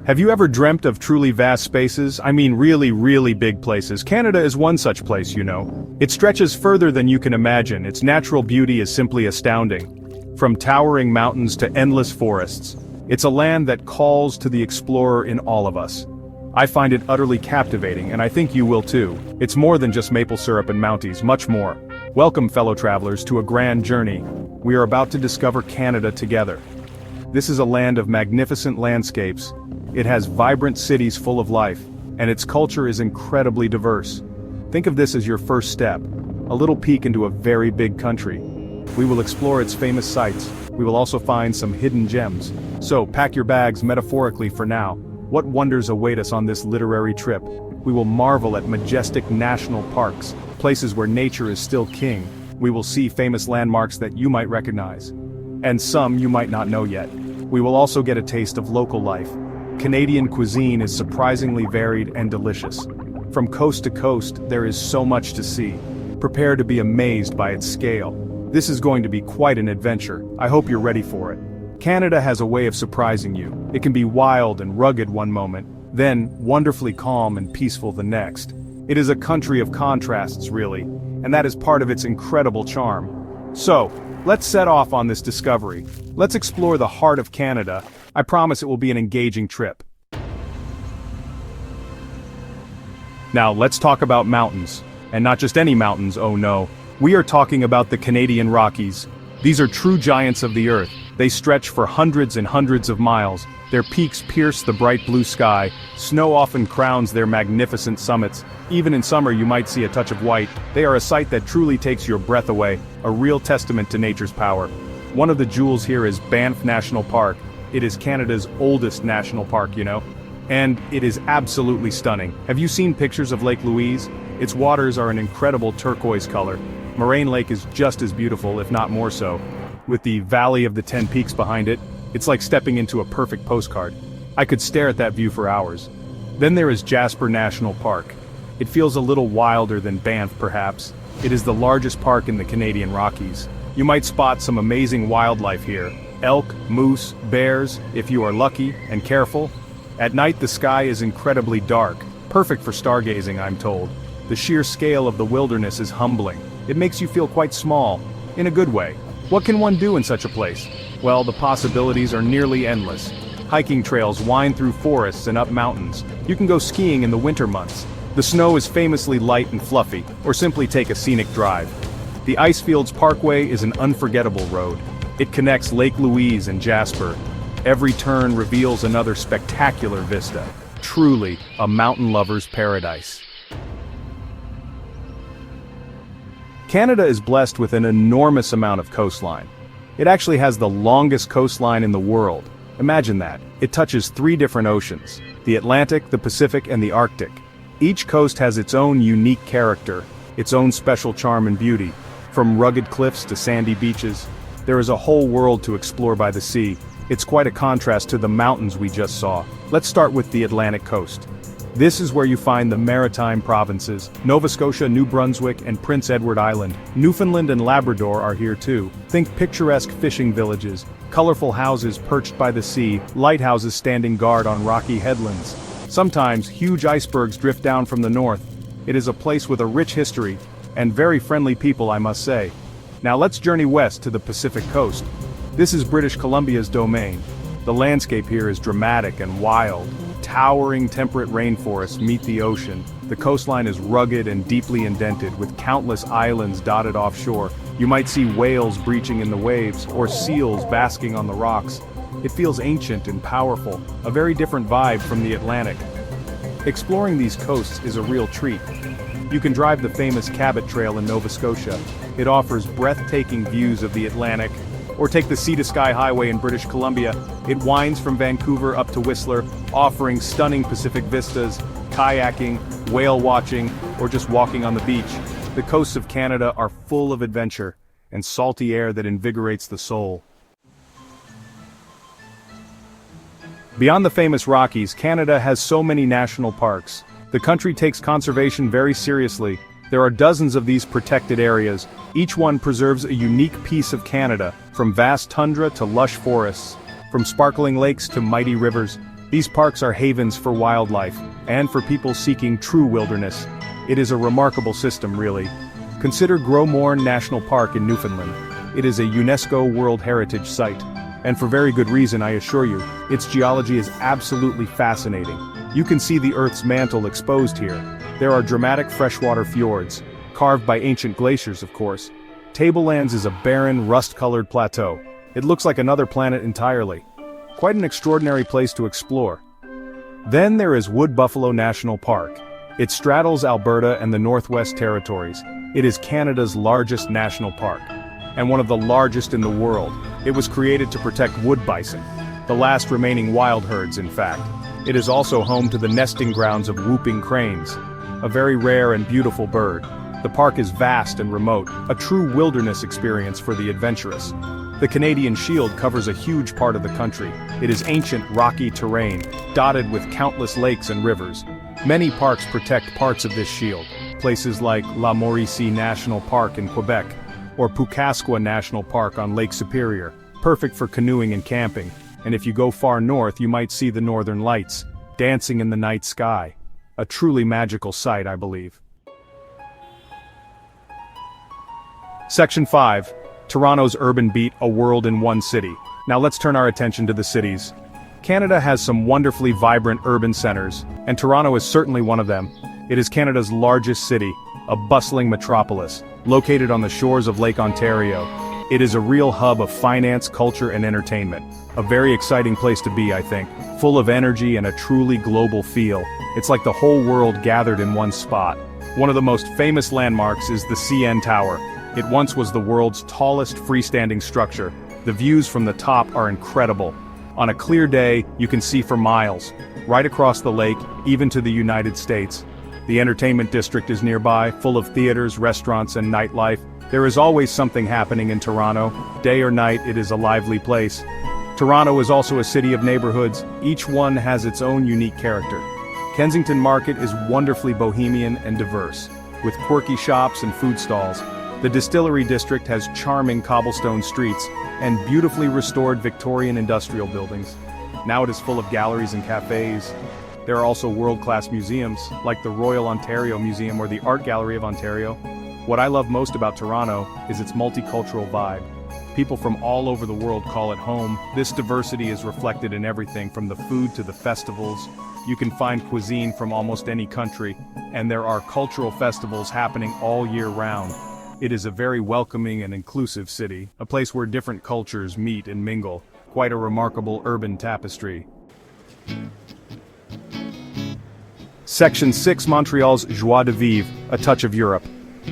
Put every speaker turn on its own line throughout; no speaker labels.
Have you ever dreamt of truly vast spaces? I mean really, really big places. Canada is one such place, you know. It stretches further than you can imagine. Its natural beauty is simply astounding. From towering mountains to endless forests, it's a land that calls to the explorer in all of us. I find it utterly captivating, and I think you will too. It's more than just maple syrup and Mounties, much more. Welcome, fellow travelers, to a grand journey. We are about to discover Canada together. This is a land of magnificent landscapes. It has vibrant cities full of life, and its culture is incredibly diverse. Think of this as your first step, a little peek into a very big country. We will explore its famous sights. We will also find some hidden gems. So, pack your bags metaphorically for now. What wonders await us on this literary trip? We will marvel at majestic national parks, places where nature is still king. We will see famous landmarks that you might recognize, and some you might not know yet. We will also get a taste of local life. Canadian cuisine is surprisingly varied and delicious. From coast to coast, there is so much to see. Prepare to be amazed by its scale. This is going to be quite an adventure. I hope you're ready for it. Canada has a way of surprising you. It can be wild and rugged one moment, then wonderfully calm and peaceful the next. It is a country of contrasts, really, and that is part of its incredible charm. So, let's set off on this discovery. Let's explore the heart of Canada. I promise it will be an engaging trip. Now, let's talk about mountains. And not just any mountains, oh no. We are talking about the Canadian Rockies. These are true giants of the earth. They stretch for hundreds and hundreds of miles. Their peaks pierce the bright blue sky. Snow often crowns their magnificent summits. Even in summer you might see a touch of white. They are a sight that truly takes your breath away, a real testament to nature's power. One of the jewels here is Banff National Park. It is Canada's oldest national park, you know. And it is absolutely stunning. Have you seen pictures of Lake Louise? Its waters are an incredible turquoise color. Moraine Lake is just as beautiful, if not more so. With the Valley of the 10 Peaks behind it, it's like stepping into a perfect postcard. I could stare at that view for hours. Then there is Jasper National Park. It feels a little wilder than Banff, perhaps. It is the largest park in the Canadian Rockies. You might spot some amazing wildlife here. Elk, moose, bears, if you are lucky and careful. At night the sky is incredibly dark, perfect for stargazing, I'm told. The sheer scale of the wilderness is humbling. It makes you feel quite small, in a good way. What can one do in such a place? Well, the possibilities are nearly endless. Hiking trails wind through forests and up mountains. You can go skiing in the winter months. The snow is famously light and fluffy, or simply take a scenic drive. The Icefields Parkway is an unforgettable road. It connects Lake Louise and Jasper. Every turn reveals another spectacular vista. Truly, a mountain lover's paradise. Canada is blessed with an enormous amount of coastline. It actually has the longest coastline in the world. Imagine that. It touches 3 different oceans: the Atlantic, the Pacific, and the Arctic. Each coast has its own unique character, its own special charm and beauty. From rugged cliffs to sandy beaches, there is a whole world to explore by the sea. It's quite a contrast to the mountains we just saw. Let's start with the Atlantic coast. This is where you find the maritime provinces. Nova Scotia, New Brunswick, and Prince Edward Island. Newfoundland and Labrador are here too. Think picturesque fishing villages, colorful houses perched by the sea, lighthouses standing guard on rocky headlands. Sometimes, huge icebergs drift down from the north. It is a place with a rich history, and very friendly people, I must say. Now let's journey west to the Pacific coast. This is British Columbia's domain. The landscape here is dramatic and wild. Towering temperate rainforests meet the ocean. The coastline is rugged and deeply indented, with countless islands dotted offshore. You might see whales breaching in the waves, or seals basking on the rocks. It feels ancient and powerful, a very different vibe from the Atlantic. Exploring these coasts is a real treat. You can drive the famous Cabot Trail in Nova Scotia. It offers breathtaking views of the Atlantic. Or take the Sea to Sky Highway in British Columbia. It winds from Vancouver up to Whistler, offering stunning Pacific vistas, kayaking, whale watching, or just walking on the beach. The coasts of Canada are full of adventure and salty air that invigorates the soul. Beyond the famous Rockies, Canada has so many national parks. The country takes conservation very seriously. There are dozens of these protected areas. Each one preserves a unique piece of Canada, from vast tundra to lush forests, from sparkling lakes to mighty rivers. These parks are havens for wildlife, and for people seeking true wilderness. It is a remarkable system, really. Consider Grosmorne National Park in Newfoundland. It is a UNESCO World Heritage Site. And for very good reason, I assure you. Its geology is absolutely fascinating. You can see the Earth's mantle exposed here. There are dramatic freshwater fjords, carved by ancient glaciers, of course. Tablelands is a barren, rust-colored plateau. It looks like another planet entirely. Quite an extraordinary place to explore. Then there is Wood Buffalo National Park. It straddles Alberta and the Northwest Territories. It is Canada's largest national park, and one of the largest in the world. It was created to protect wood bison, the last remaining wild herds, in fact. It is also home to the nesting grounds of whooping cranes, a very rare and beautiful bird. The park is vast and remote, a true wilderness experience for the adventurous. The Canadian Shield covers a huge part of the country. It is ancient, rocky terrain, dotted with countless lakes and rivers. Many parks protect parts of this shield, places like La Mauricie National Park in Quebec, or Pukaskwa National Park on Lake Superior, perfect for canoeing and camping. And if you go far north, you might see the Northern Lights, dancing in the night sky. A truly magical sight, I believe. Section 5. Toronto's Urban Beat, a world in one city. Now let's turn our attention to the cities. Canada has some wonderfully vibrant urban centers, and Toronto is certainly one of them. It is Canada's largest city, a bustling metropolis, located on the shores of Lake Ontario. It is a real hub of finance, culture, and entertainment. A very exciting place to be, I think, full of energy and a truly global feel. It's like the whole world gathered in one spot. One of the most famous landmarks is the CN Tower. It once was the world's tallest freestanding structure. The views from the top are incredible. On a clear day, you can see for miles, right across the lake, even to the United States. The entertainment district is nearby, full of theaters, restaurants, and nightlife. There is always something happening in Toronto. Day or night, it is a lively place. Toronto is also a city of neighborhoods. Each one has its own unique character. Kensington Market is wonderfully bohemian and diverse, with quirky shops and food stalls. The Distillery District has charming cobblestone streets and beautifully restored Victorian industrial buildings. Now it is full of galleries and cafes. There are also world-class museums, like the Royal Ontario Museum or the Art Gallery of Ontario. What I love most about Toronto is its multicultural vibe. People from all over the world call it home. This diversity is reflected in everything from the food to the festivals. You can find cuisine from almost any country, and there are cultural festivals happening all year round. It is a very welcoming and inclusive city, a place where different cultures meet and mingle. Quite a remarkable urban tapestry. Section 6. Montreal's joie de vivre, a touch of Europe.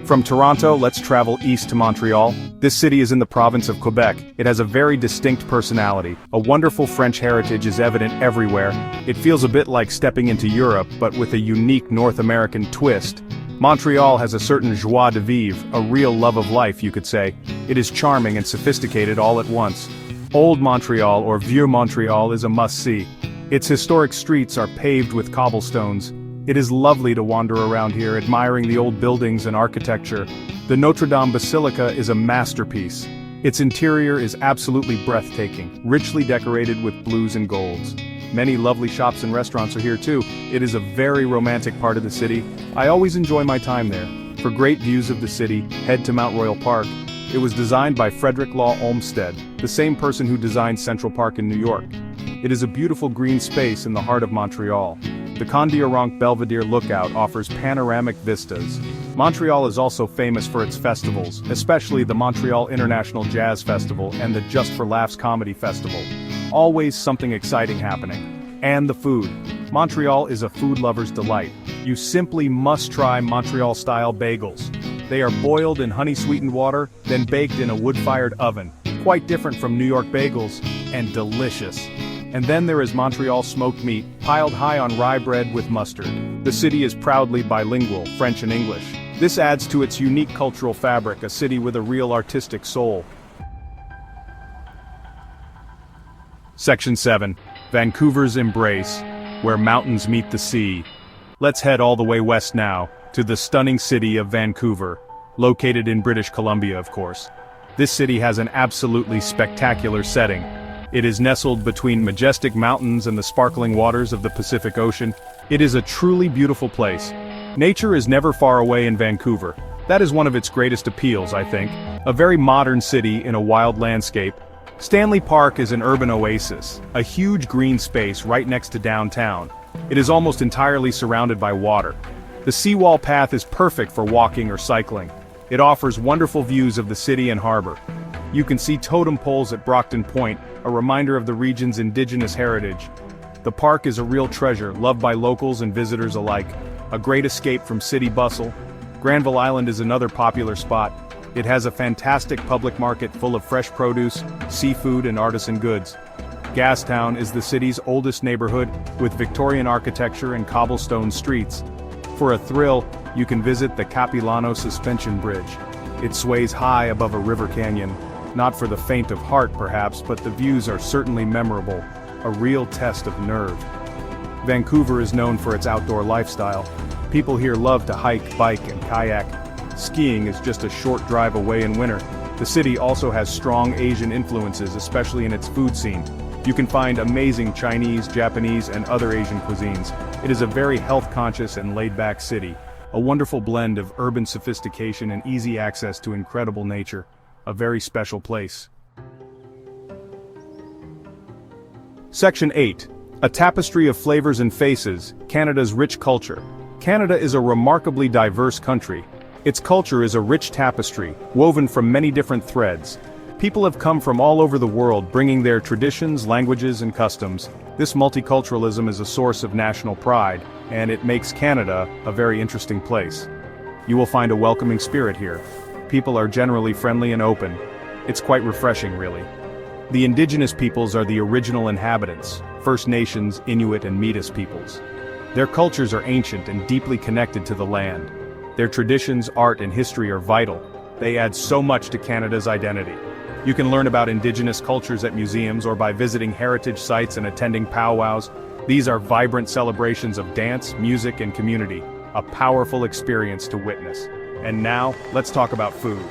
From Toronto, let's travel east to Montreal. This city is in the province of Quebec. It has a very distinct personality. A wonderful French heritage is evident everywhere. It feels a bit like stepping into Europe, but with a unique North American twist. Montreal has a certain joie de vivre, a real love of life, you could say. It is charming and sophisticated all at once. Old Montreal, or Vieux Montreal, is a must-see. Its historic streets are paved with cobblestones. It is lovely to wander around here, admiring the old buildings and architecture. The Notre Dame Basilica is a masterpiece. Its interior is absolutely breathtaking, richly decorated with blues and golds. Many lovely shops and restaurants are here too. It is a very romantic part of the city. I always enjoy my time there. For great views of the city, head to Mount Royal Park. It was designed by Frederick Law Olmsted, the same person who designed Central Park in New York. It is a beautiful green space in the heart of Montreal. The Kondiaronk Belvedere Lookout offers panoramic vistas. Montreal is also famous for its festivals, especially the Montreal International Jazz Festival and the Just for Laughs Comedy Festival. Always something exciting happening. And the food. Montreal is a food lover's delight. You simply must try Montreal-style bagels. They are boiled in honey-sweetened water, then baked in a wood-fired oven. Quite different from New York bagels, and delicious. And then there is Montreal smoked meat, piled high on rye bread with mustard. The city is proudly bilingual, French and English. This adds to its unique cultural fabric, a city with a real artistic soul. Section 7. Vancouver's Embrace, where mountains meet the sea. Let's head all the way west now, to the stunning city of Vancouver, located in British Columbia, of course. This city has an absolutely spectacular setting. It is nestled between majestic mountains and the sparkling waters of the Pacific Ocean. It is a truly beautiful place. Nature is never far away in Vancouver. That is one of its greatest appeals, I think. A very modern city in a wild landscape. Stanley Park is an urban oasis, a huge green space right next to downtown. It is almost entirely surrounded by water. The seawall path is perfect for walking or cycling. It offers wonderful views of the city and harbor. You can see totem poles at Brockton Point, a reminder of the region's indigenous heritage. The park is a real treasure, loved by locals and visitors alike. A great escape from city bustle. Granville Island is another popular spot. It has a fantastic public market full of fresh produce, seafood and artisan goods. Gastown is the city's oldest neighborhood, with Victorian architecture and cobblestone streets. For a thrill, you can visit the Capilano Suspension Bridge. It sways high above a river canyon. Not for the faint of heart perhaps, but the views are certainly memorable. A real test of nerve. Vancouver is known for its outdoor lifestyle. People here love to hike, bike and kayak. Skiing is just a short drive away in winter. The city also has strong Asian influences, especially in its food scene. You can find amazing Chinese, Japanese, and other Asian cuisines. It is a very health-conscious and laid-back city. A wonderful blend of urban sophistication and easy access to incredible nature. A very special place. Section 8. A tapestry of flavors and faces, Canada's rich culture. Canada is a remarkably diverse country. Its culture is a rich tapestry, woven from many different threads. People have come from all over the world bringing their traditions, languages, and customs. This multiculturalism is a source of national pride, and it makes Canada a very interesting place. You will find a welcoming spirit here. People are generally friendly and open. It's quite refreshing, really. The indigenous peoples are the original inhabitants, First Nations, Inuit, and Métis peoples. Their cultures are ancient and deeply connected to the land. Their traditions, art, and history are vital. They add so much to Canada's identity. You can learn about indigenous cultures at museums or by visiting heritage sites and attending powwows. These are vibrant celebrations of dance, music, and community. A powerful experience to witness. And now, let's talk about food.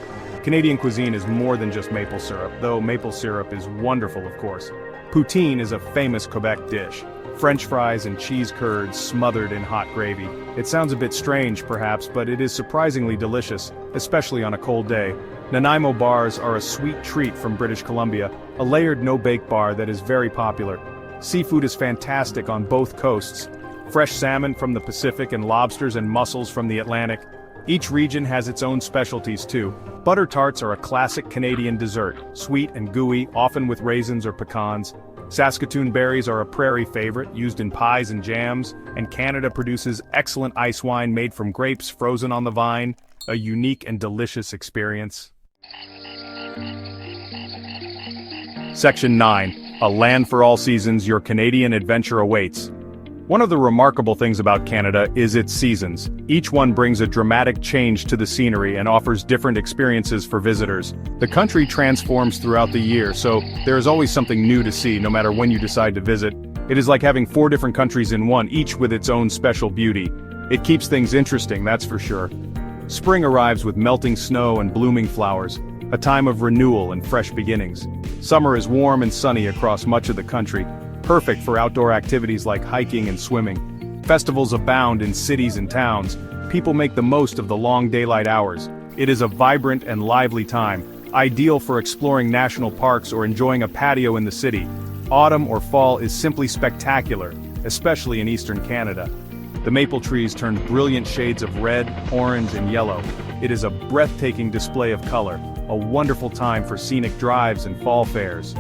Canadian cuisine is more than just maple syrup, though maple syrup is wonderful, of course. Poutine is a famous Quebec dish. French fries and cheese curds smothered in hot gravy. It sounds a bit strange, perhaps, but it is surprisingly delicious, especially on a cold day. Nanaimo bars are a sweet treat from British Columbia, a layered no-bake bar that is very popular. Seafood is fantastic on both coasts. Fresh salmon from the Pacific and lobsters and mussels from the Atlantic. Each region has its own specialties too. Butter tarts are a classic Canadian dessert, sweet and gooey, often with raisins or pecans. Saskatoon berries are a prairie favorite, used in pies and jams, and Canada produces excellent ice wine made from grapes frozen on the vine, a unique and delicious experience. Section 9. A land for all seasons, your Canadian adventure awaits. One of the remarkable things about Canada is its seasons. Each one brings a dramatic change to the scenery and offers different experiences for visitors. The country transforms throughout the year, so there is always something new to see no matter when you decide to visit. It is like having 4 different countries in one, each with its own special beauty. It keeps things interesting, that's for sure. Spring arrives with melting snow and blooming flowers, a time of renewal and fresh beginnings. Summer is warm and sunny across much of the country, perfect for outdoor activities like hiking and swimming. Festivals abound in cities and towns. People make the most of the long daylight hours. It is a vibrant and lively time, ideal for exploring national parks or enjoying a patio in the city. Autumn or fall is simply spectacular, especially in eastern Canada. The maple trees turn brilliant shades of red, orange, and yellow. It is a breathtaking display of color, a wonderful time for scenic drives and fall fairs.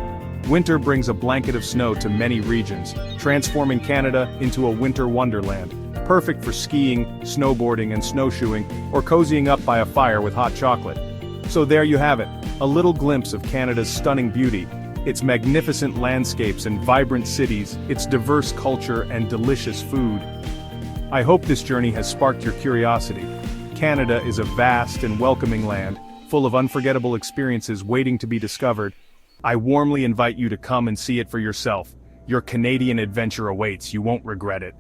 Winter brings a blanket of snow to many regions, transforming Canada into a winter wonderland, perfect for skiing, snowboarding, and snowshoeing, or cozying up by a fire with hot chocolate. So there you have it, a little glimpse of Canada's stunning beauty, its magnificent landscapes and vibrant cities, its diverse culture and delicious food. I hope this journey has sparked your curiosity. Canada is a vast and welcoming land, full of unforgettable experiences waiting to be discovered. I warmly invite you to come and see it for yourself. Your Canadian adventure awaits, you won't regret it.